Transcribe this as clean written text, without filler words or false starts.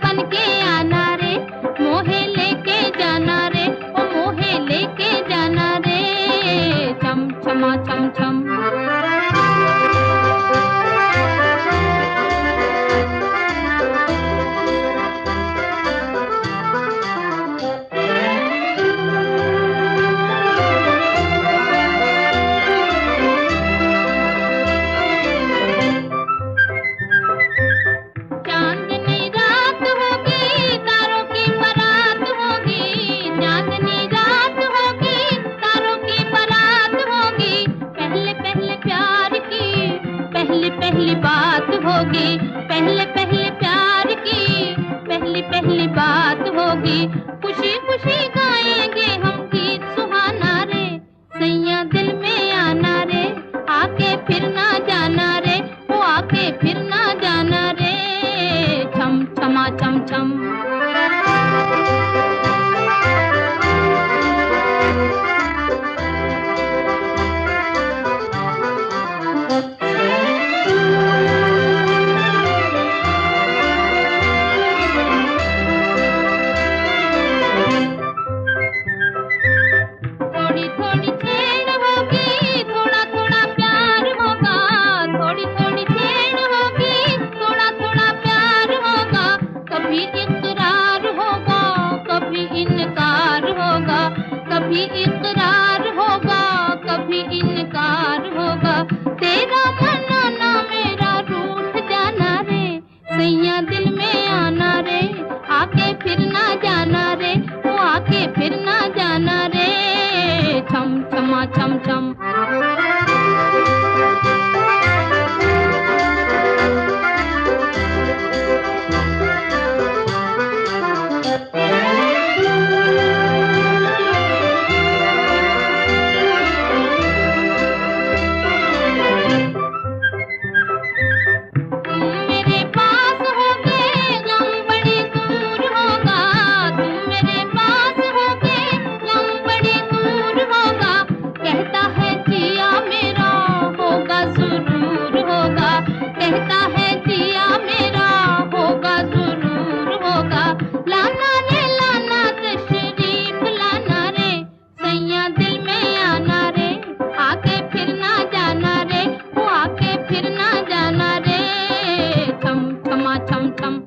बन के आना रे, मोहे लेके जाना रे, ओ मोहे लेके जाना रे, छम छमा छम छम। पहली बात होगी, पहले पहले प्यार की पहली पहली बात होगी, खुशी खुशी गाएंगे हम गीत सुहाना रे, सैया दिल में आना रे, आके फिर ना जाना रे, वो आके फिर ना जाना रे, छम छमा छम छम। कभी इकरार होगा, कभी इनकार होगा, तेरा मनाना मेरा रूठ जाना रे, सैया दिल में आना रे, आके फिर ना जाना रे, वो आके फिर ना जाना रे, छम छमा छम छम। कहता है जिया मेरा होगा जरूर होगा, लाना रे लाना तशरीफ लाना रे, सैया दिल में आना रे, आके फिर ना जाना रे, वो आके फिर ना जाना रे, छम छमा छम छम।